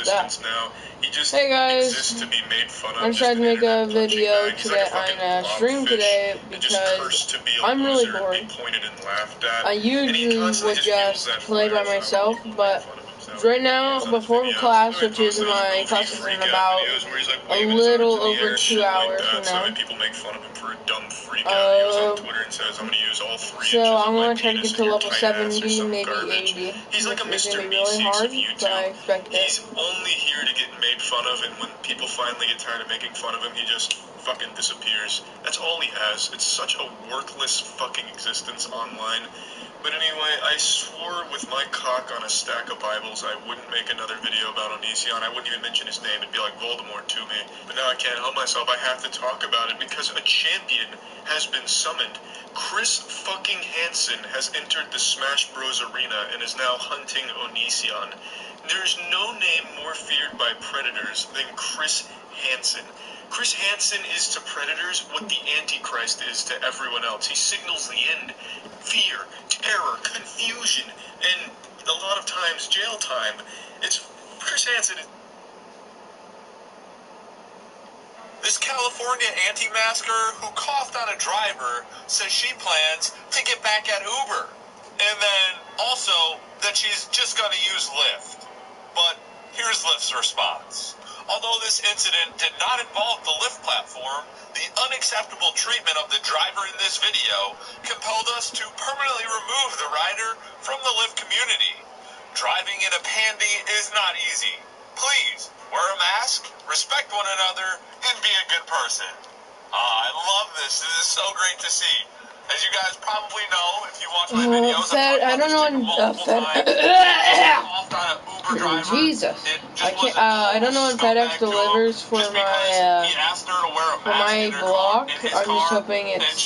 existence now. He just hey guys, exists to be made fun of. I'm trying to make a video today on stream today because I'm really bored. I usually would just play by myself, but right now, before class, which is my class is in about a little over 2 hours from now. So I'm gonna try to get to level 70, maybe 80. He's like a It's Mr. gonna be really hard, but I expect it. He's only here to get made fun of, and when people finally get tired of making fun of him, he just fucking disappears. That's all he has. It's such a worthless fucking existence online. But anyway, I swore with my cock on a stack of Bibles I wouldn't make another video about Onision. I wouldn't even mention his name. It'd be like Voldemort to me. But now I can't help myself. I have to talk about it because a champion has been summoned. Chris fucking Hansen has entered the Smash Bros. Arena and is now hunting Onision. There's no name more feared by predators than Chris Hansen. Chris Hansen is to predators what the Antichrist is to everyone else. He signals the end. Fear, terror, confusion, and a lot of times jail time. It's Chris Hansen. This California anti-masker who coughed on a driver says she plans to get back at Uber. And then also that she's just going to use Lyft. But here's Lyft's response. Although this incident did not involve the Lyft platform, the unacceptable treatment of the driver in this video compelled us to permanently remove the rider from the Lyft community. Driving in a pandy is not easy. Please, wear a mask, respect one another, and be a good person. I love this. This is so great to see. As you guys probably know, if you watch my videos, I don't know when Jesus. I don't know when FedEx delivers for my block. I'm just hoping it's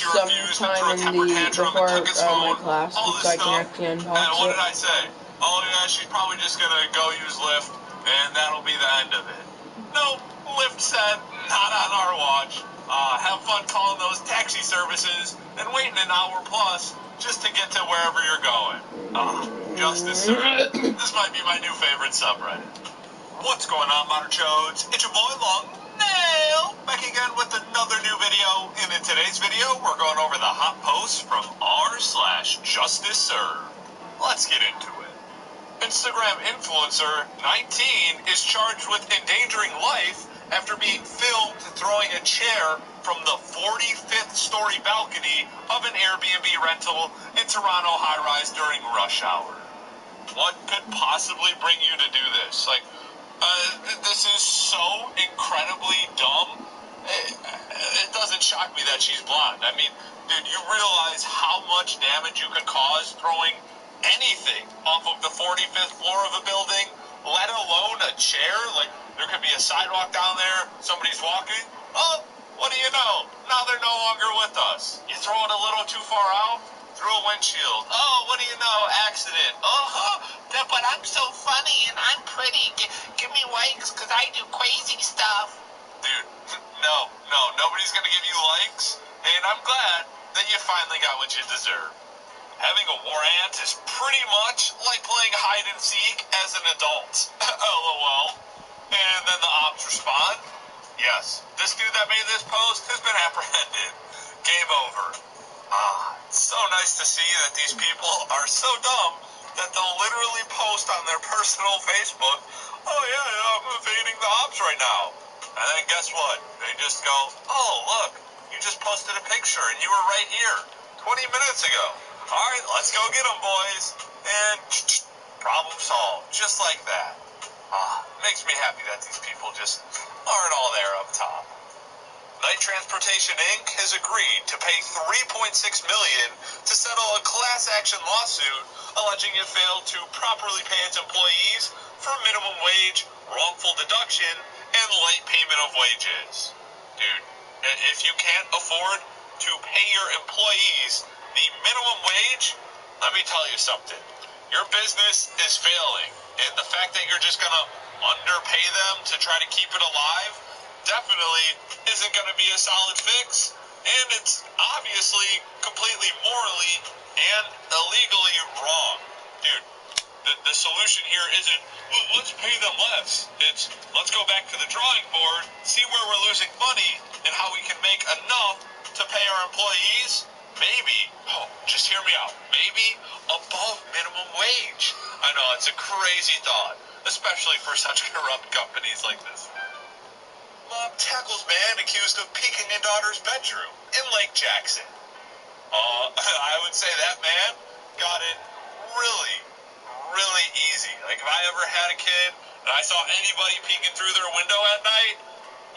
sometime in before my class so I can actually unbox it. What did I say? Oh yeah, she's probably just gonna go use Lyft, and that'll be the end of it. Nope, Lyft said, not on our watch. Have fun calling those taxi services and waiting an hour plus just to get to wherever you're going. Justice served. This might be my new favorite subreddit. What's going on, Modern Chodes? It's your boy Long Nail, back again with another new video. And in today's video, we're going over the hot posts from r/JusticeServed. Let's get into it. Instagram influencer 19 is charged with endangering life after being filmed throwing a chair from the 45th story balcony of an Airbnb rental in Toronto high-rise during rush hour. What could possibly bring you to do this? This is so incredibly dumb. It doesn't shock me that she's blonde. I mean, dude, you realize how much damage you could cause throwing anything off of the 45th floor of a building, let alone a chair? Like, there could be a sidewalk down there, somebody's walking. Oh, what do you know? Now they're no longer with us. You throw it a little too far out, through a windshield. Oh, what do you know? Accident. But I'm so funny and I'm pretty. Give me likes because I do crazy stuff. Dude, no, nobody's going to give you likes. And I'm glad that you finally got what you deserve. Having a warrant is pretty much like playing hide and seek as an adult. LOL. And then the ops respond, yes, this dude that made this post has been apprehended. Game over. It's so nice to see that these people are so dumb that they'll literally post on their personal Facebook, oh yeah, I'm evading the ops right now. And then guess what? They just go, oh look, you just posted a picture and you were right here 20 minutes ago. Alright, let's go get them, boys. And problem solved. Just like that. Makes me happy that these people just aren't all there up top. Knight Transportation Inc. has agreed to pay $3.6 million to settle a class action lawsuit alleging it failed to properly pay its employees for minimum wage, wrongful deduction, and late payment of wages. Dude, if you can't afford to pay your employees the minimum wage, let me tell you something. Your business is failing, and the fact that you're just going to underpay them to try to keep it alive definitely isn't going to be a solid fix, and it's obviously completely morally and illegally wrong. Dude, The solution here isn't, well, let's pay them less. It's, let's go back to the drawing board, see where we're losing money, and how we can make enough to pay our employees. Maybe, just hear me out, maybe above minimum wage. I know, it's a crazy thought, especially for such corrupt companies like this. Mom tackles man accused of peeking in daughter's bedroom in Lake Jackson. I would say that man got it really, really easy. Like, if I ever had a kid and I saw anybody peeking through their window at night,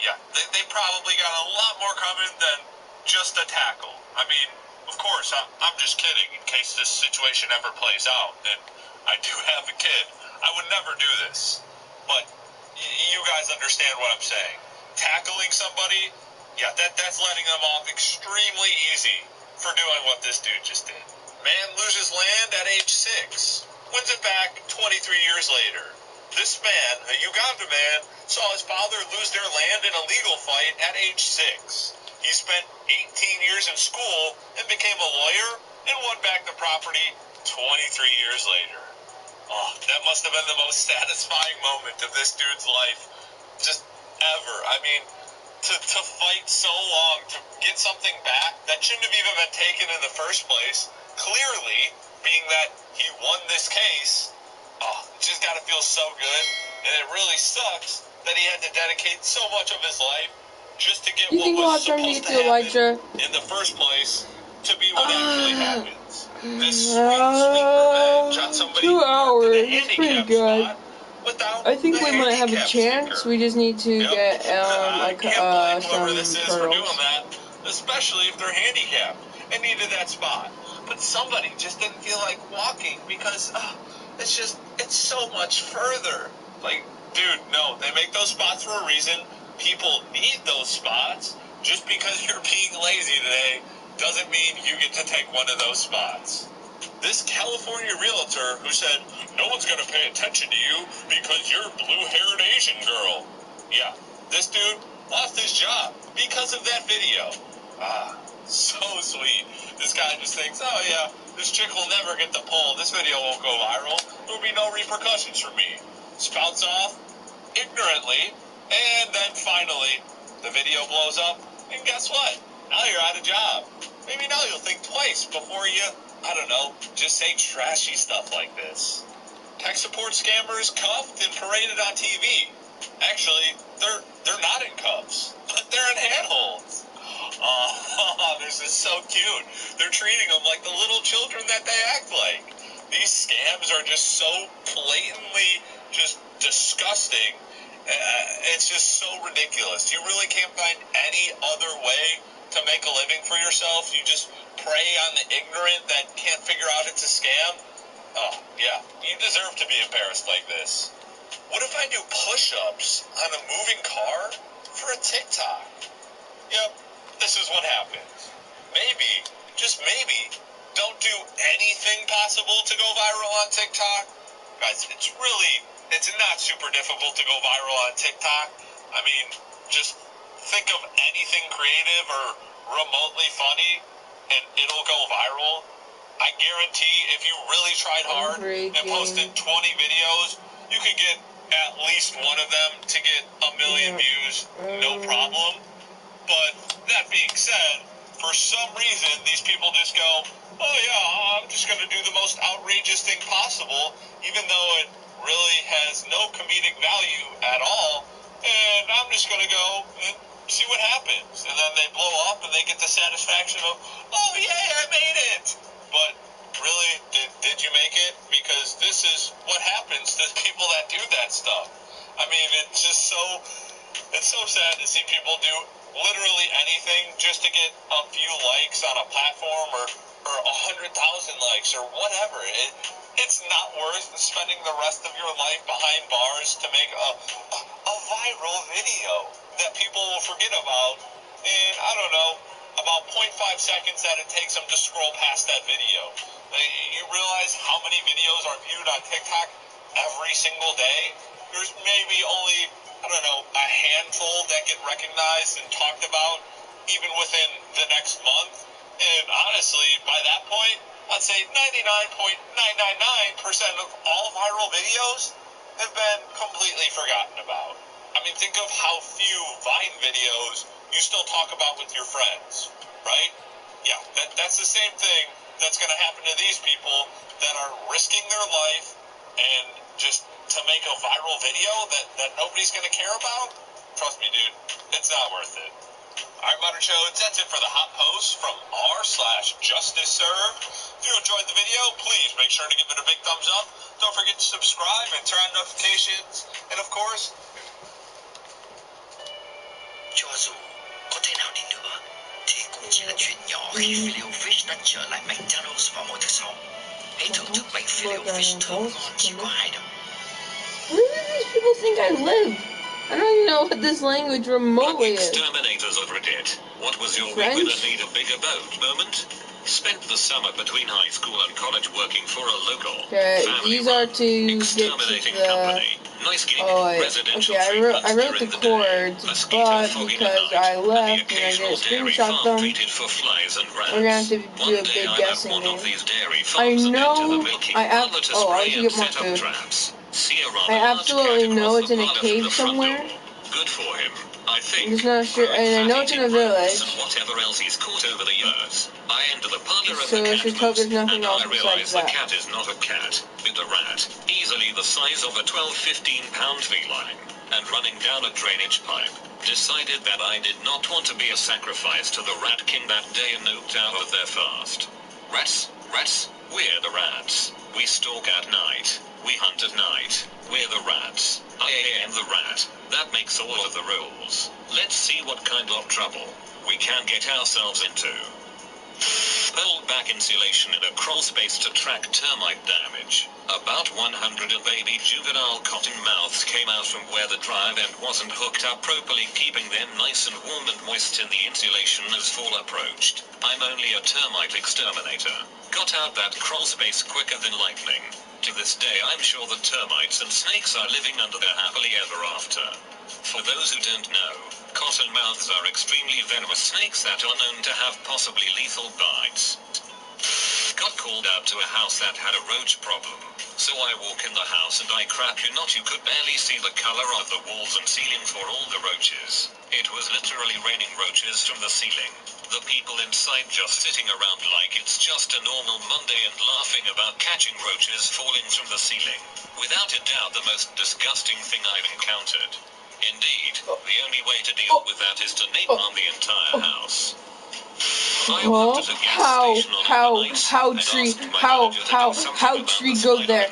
yeah, they probably got a lot more coming than just a tackle. I mean, of course, I'm just kidding in case this situation ever plays out, and I do have a kid. I would never do this, but you guys understand what I'm saying. Tackling somebody, yeah, that's letting them off extremely easy for doing what this dude just did. Man loses land at age 6, wins it back 23 years later. This man, a Uganda man, saw his father lose their land in a legal fight at age 6. He spent 18 years in school and became a lawyer and won back the property 23 years later. Oh, that must have been the most satisfying moment of this dude's life just ever. I mean, to fight so long to get something back that shouldn't have even been taken in the first place, clearly, being that he won this case, it just got to feel so good. And it really sucks that he had to dedicate so much of his life just to get what was supposed to happen in the first place to be what actually happens. This sweet revenge on somebody 2 hours. in a It's pretty handicap good. spot without I think the we might have a chance. sticker. We just need to get I can't blame whoever this some is for doing turtles. that, especially if they're handicapped and needed that spot. But somebody just didn't feel like walking because it's so much further. Like, dude, no, they make those spots for a reason. People need those spots. Just because you're being lazy today doesn't mean you get to take one of those spots. This California realtor who said, no one's going to pay attention to you because you're a blue-haired Asian girl. Yeah, this dude lost his job because of that video. So sweet. This guy just thinks, oh yeah, this chick will never get the pull. This video won't go viral. There will be no repercussions for me. Spouts off ignorantly, and then finally, the video blows up, and guess what? Now you're out of job. Maybe now you'll think twice before you, I don't know, just say trashy stuff like this. Tech support scammers cuffed and paraded on TV. Actually, they're not in cuffs, but they're in handholds. Oh, this is so cute. They're treating them like the little children that they act like. These scams are just so blatantly just disgusting. It's just so ridiculous. You really can't find any other way to make a living for yourself. You just prey on the ignorant that can't figure out it's a scam. Oh, yeah, you deserve to be embarrassed like this. What if I do push-ups on a moving car for a TikTok? Yep, this is what happens. Maybe, just maybe, don't do anything possible to go viral on TikTok. Guys, it's not super difficult to go viral on TikTok. I mean, just think of anything creative or remotely funny, and it'll go viral. I guarantee if you really tried hard and posted 20 videos, you could get at least one of them to get 1 million views, no problem. But that being said, for some reason, these people just go, oh yeah, I'm just going to do the most outrageous thing possible, even though it really has no comedic value at all, and I'm just going to go and see what happens. And then they blow up and they get the satisfaction of, oh yay, I made it! But really, did you make it? Because this is what happens to people that do that stuff. I mean, it's so sad to see people do literally anything just to get a few likes on a platform or 100,000 likes or whatever. It's not worth spending the rest of your life behind bars to make a viral video that people will forget about in, I don't know, about 0.5 seconds that it takes them to scroll past that video. You realize how many videos are viewed on TikTok every single day? There's maybe only, I don't know, a handful that get recognized and talked about even within the next month. And honestly, by that point, I'd say 99.999% of all viral videos have been completely forgotten about. I mean, think of how few Vine videos you still talk about with your friends, right? Yeah, that's the same thing that's going to happen to these people that are risking their life and just to make a viral video that nobody's going to care about. Trust me, dude, it's not worth it. All right, Modern Shows, that's it for the Hot Post from r/Justice Served. If you enjoyed the video, please make sure to give it a big thumbs up. Don't forget to subscribe and turn on notifications. And of course, 做做，我聽後電話，這公司的全有係 Filet Fish 得著嚟McDonald's 服務的手，喺度都俾 Filet Fish 圖案之怪喺度。Where do these people think I live? I don't even know what this language remotely is. Exterminators of Reddit. What was your French? we will need a bigger boat moment? Spent the summer between high school and college working for a local these are to get to the company. Nice gig, residential I wrote the chords, but because I left and I didn't screenshot them, we're gonna have to do a big guessing game. I know I want to get more food. I absolutely know it's in a cave somewhere. Good for him. I think. I'm just not sure, and I know it's in a village. Whatever else he's caught over the years. I enter the parlor of So the let's just hope there's nothing else besides the that. cat is not a cat, but a rat, easily the size of a 12-15 pound feline, and running down a drainage pipe. Decided that I did not want to be a sacrifice to the Rat King that day and noped out of there fast. Rats, we're the rats. We stalk at night. We hunt at night. We're the rats. I am the rat. That makes all of the rules. Let's see what kind of trouble we can get ourselves into. Pulled back insulation in a crawl space to track termite damage. About 100 baby juvenile cotton mouths came out from where the drive end wasn't hooked up properly, keeping them nice and warm and moist in the insulation as fall approached. I'm only a termite exterminator. Got out that crawl space quicker than lightning. To this day, I'm sure the termites and snakes are living under their happily ever after. For those who don't know, cottonmouths are extremely venomous snakes that are known to have possibly lethal bites. Got called out to a house that had a roach problem. So I walk in the house and I crap you not, you could barely see the color of the walls and ceiling for all the roaches. It was literally raining roaches from the ceiling. The people inside just sitting around like it's just a normal Monday and laughing about catching roaches falling from the ceiling. Without a doubt the most disgusting thing I've encountered. Indeed, the only way to deal with that is to napalm the entire house. How tree go there?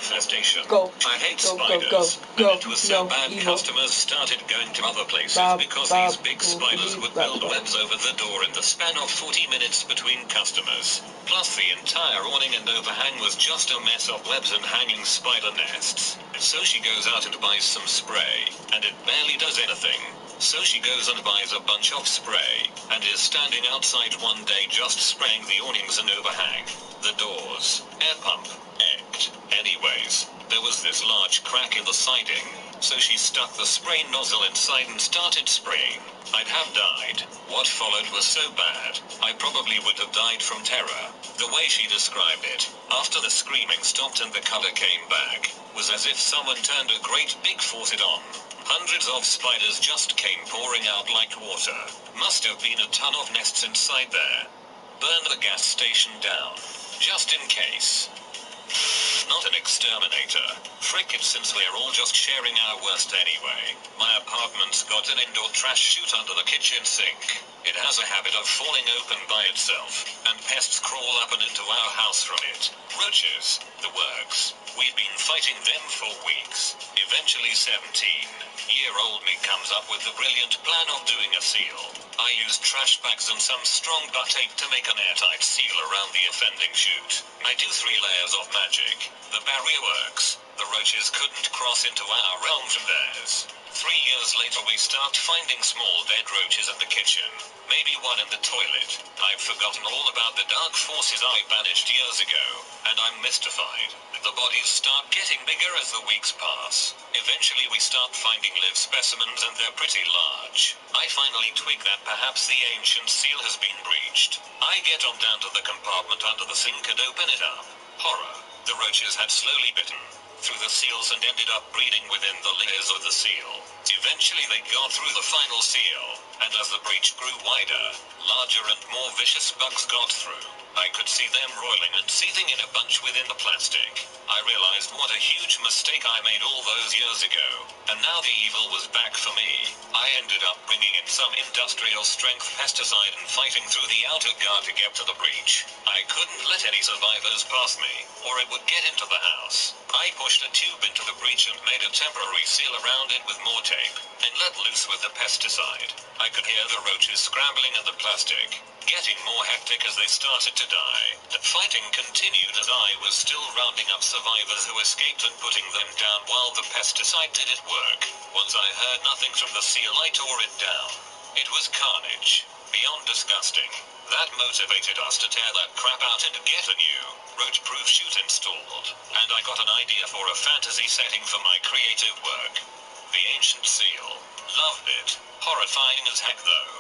Go. I hate spiders. Go. It was so bad evil. customers started going to other places because these big spiders would build webs over the door in the span of 40 minutes between customers. Plus the entire awning and overhang was just a mess of webs and hanging spider nests. So she goes out and buys some spray, and it barely does anything. So she goes and buys a bunch of spray, and is standing outside one day just spraying the awnings and overhang, the doors, air pump, egged. Anyways, there was this large crack in the siding, so she stuck the spray nozzle inside and started spraying. I'd have died. What followed was so bad, I probably would have died from terror. The way she described it, after the screaming stopped and the color came back, was as if someone turned a great big faucet on. Hundreds of spiders just came pouring out like water. Must have been a ton of nests inside there. Burn the gas station down. Just in case. Not an exterminator. Frick it, since we're all just sharing our worst anyway. My apartment's got an indoor trash chute under the kitchen sink. It has a habit of falling open by itself, and pests crawl up and into our house from it. Roaches, the works. We've been fighting them for weeks. Eventually 17-year-old me comes up with the brilliant plan of doing a seal. I used trash bags and some strong butt tape to make an airtight seal around the offending chute. I do 3 layers of magic. The barrier works. The roaches couldn't cross into our realm from theirs. 3 years later we start finding small dead roaches in the kitchen. Maybe one in the toilet. I've forgotten all about the dark forces I banished years ago, and I'm mystified. The bodies start getting bigger as the weeks pass. Eventually we start finding live specimens and they're pretty large. I finally twig that perhaps the ancient seal has been breached. I get on down to the compartment under the sink and open it up. Horror. The roaches had slowly bitten through the seals and ended up breeding within the layers of the seal. Eventually they got through the final seal, and as the breach grew wider, larger and more vicious bugs got through. I could see them roiling and seething in a bunch within the plastic. I realized what a huge mistake I made all those years ago, and now the evil was back for me. I ended up bringing in some industrial strength pesticide and fighting through the outer guard to get to the breach. I couldn't let any survivors pass me, or it would get into the house. I pushed a tube into the breach and made a temporary seal around it with more tape, and let loose with the pesticide. I could hear the roaches scrambling in the plastic, getting more hectic as they started to die. The fighting continued as I was still rounding up survivors who escaped and putting them down while the pesticide did its work. Once I heard nothing from the seal, I tore it down. It was carnage. Beyond disgusting. That motivated us to tear that crap out and get a new, roach-proof chute installed. And I got an idea for a fantasy setting for my creative work. The ancient seal. Loved it. Horrifying as heck though.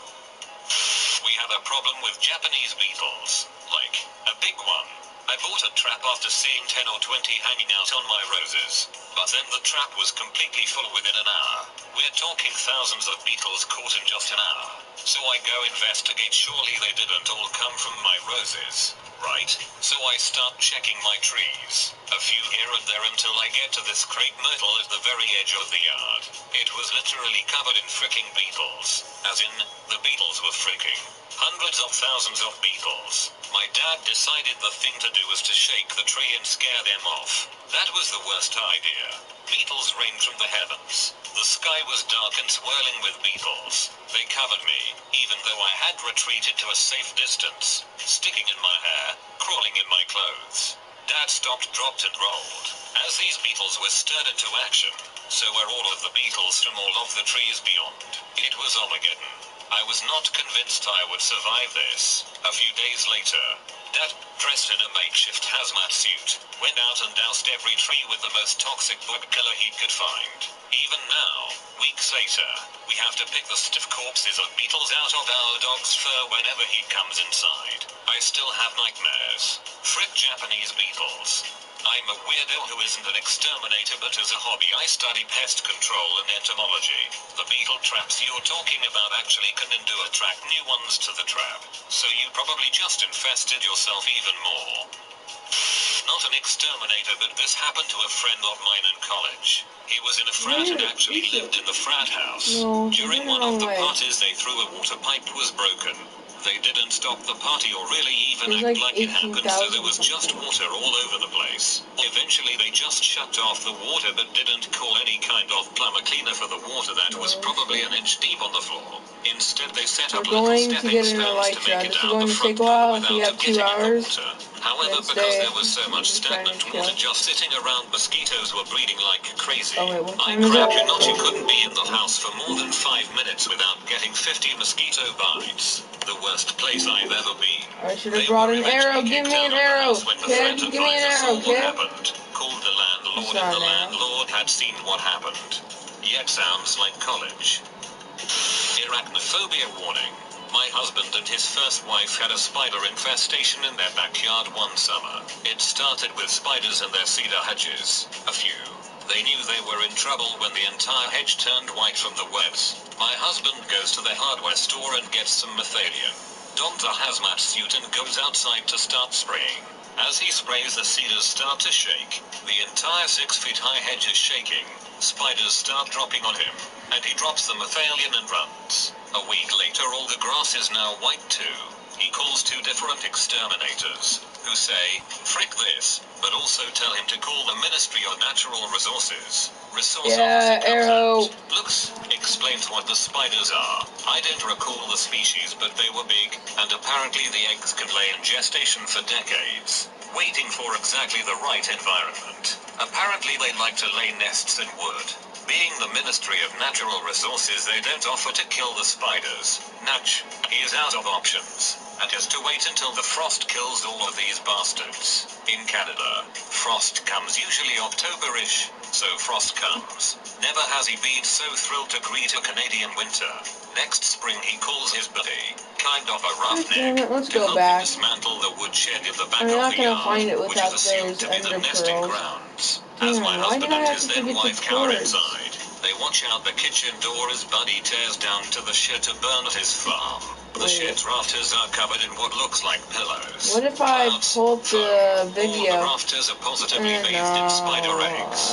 We had a problem with Japanese beetles. Like, a big one. I bought a trap after seeing 10 or 20 hanging out on my roses. But then the trap was completely full within an hour. We're talking thousands of beetles caught in just an hour. So I go investigate, surely they didn't all come from my roses, right? So I start checking my trees. A few here and there until I get to this crepe myrtle at the very edge of the yard. It was literally covered in fricking beetles. As in, the beetles were fricking. Hundreds of thousands of beetles. My dad decided the thing to do was to shake the tree and scare them off. That was the worst idea. Beetles rained from the heavens. The sky was dark and swirling with beetles. They covered me, even though I had retreated to a safe distance, sticking in my hair, crawling in my clothes. Dad stopped, dropped and rolled. As these beetles were stirred into action, so were all of the beetles from all of the trees beyond. It was Armageddon. I was not convinced I would survive this. A few days later, Dad, dressed in a makeshift hazmat suit, went out and doused every tree with the most toxic bug killer he could find. Even now, weeks later, we have to pick the stiff corpses of beetles out of our dog's fur whenever he comes inside. I still have nightmares. Frick Japanese beetles. I'm a weirdo who isn't an exterminator, but as a hobby I study pest control and entomology. The beetle traps you're talking about actually can and do attract new ones to the trap, so you probably just infested yourself even more. Not an exterminator, but this happened to a friend of mine in college. He was in a frat and actually lived in the frat house. During one of the parties they threw a water pipe was broken. They didn't stop the party or really even act like it happened, so there was just water all over the place. Eventually they just shut off the water but didn't call any kind of plumber cleaner for the water that was probably an inch deep on the floor. Instead they set up little stepping stones to make it down the front door without getting in the water. However, because there was so much stagnant water just sitting around, mosquitoes were breeding like crazy. I crap you not, you couldn't be in the house for more than 5 minutes without getting 50 mosquito bites. The worst place I've ever been. I should have brought an arrow. Give me an arrow, kid. Give me an arrow, kid. Called the landlord, and the landlord had seen what happened. Yet sounds like college. Arachnophobia warning. My husband and his first wife had a spider infestation in their backyard one summer. It started with spiders in their cedar hedges. A few. They knew they were in trouble when the entire hedge turned white from the webs. My husband goes to the hardware store and gets some methalium, dons a hazmat suit and goes outside to start spraying. As he sprays, the cedars start to shake. The entire 6-foot-high hedge is shaking. Spiders start dropping on him, and he drops the methalium and runs. A week later, all the grass is now white too. He calls 2 different exterminators, who say, frick this, but also tell him to call the Ministry of Natural Resources. Yeah, arrow. Looks, explains what the spiders are. I don't recall the species, but they were big, and apparently the eggs can lay in gestation for decades, waiting for exactly the right environment. Apparently they like to lay nests in wood. Being the Ministry of Natural Resources, they don't offer to kill the spiders. Natch, he is out of options, and has to wait until the frost kills all of these bastards. In Canada, frost comes usually October-ish, so frost comes. Never has he been so thrilled to greet a Canadian winter. Next spring he calls his buddy, kind of a roughneck, let's to go help back. him dismantle the woodshed in the back I'm of not the gonna yard, find it which without is assumed those to be the ender nesting pearls. grounds. Damn, As my why husband did I and have his to then forget the wife cower cords? inside, they watch out the kitchen door as Buddy tears down to the shed to burn at his farm. The shed's rafters are covered in what looks like pillows. What if I pull up the video? All the rafters are positively bathed in spider eggs.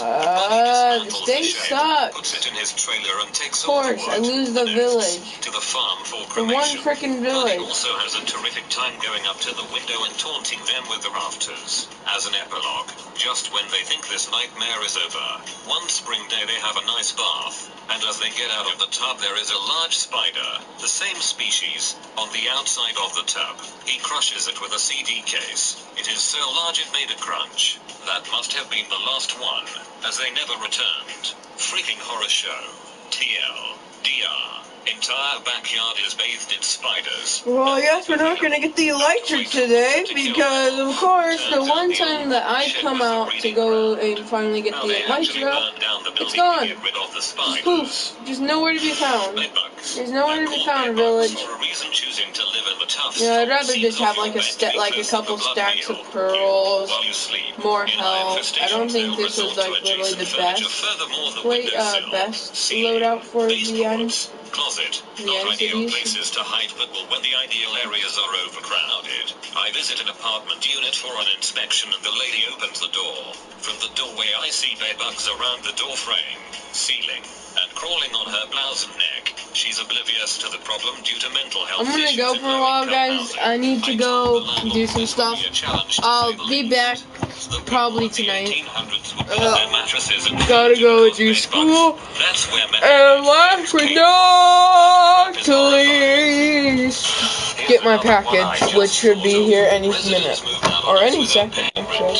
This thing sucks. Puts it in his trailer and takes Of course, I lose the village. To the farm for The one cremation. freaking Buddy village. also has a terrific time going up to the window and taunting them with the rafters. As an epilogue, just when they think this nightmare is over, one spring day they have a nice bath, and as they get out of the tub there is a large spider, the same species, on the outside of the tub. He crushes it with a CD case. It is so large it made a crunch. That must have been the last one, as they never returned. Freaking horror show. TLDR. Entire backyard is bathed in spiders. Well, I guess we're not gonna get the electric today because, of course, the one time that I come out to go and finally get the electric, it's gone. Just poof. Just nowhere to be found. There's nowhere to be found, village. Yeah, I'd rather just have like a couple stacks of pearls, more health. I don't think this was like really the best loadout for the items. Closet, not ideal places to hide, but when the ideal areas are overcrowded. I visit an apartment unit for an inspection and the lady opens the door. From the doorway I see bed bugs around the door frame, ceiling, and crawling on her blouse and neck. She's oblivious to the problem due to mental health. I'm gonna go for a while, guys. I need to go do some stuff. I'll be back probably tonight. Gotta go do school. And last but not least, get my package, which should be here any minute. Or any second, actually.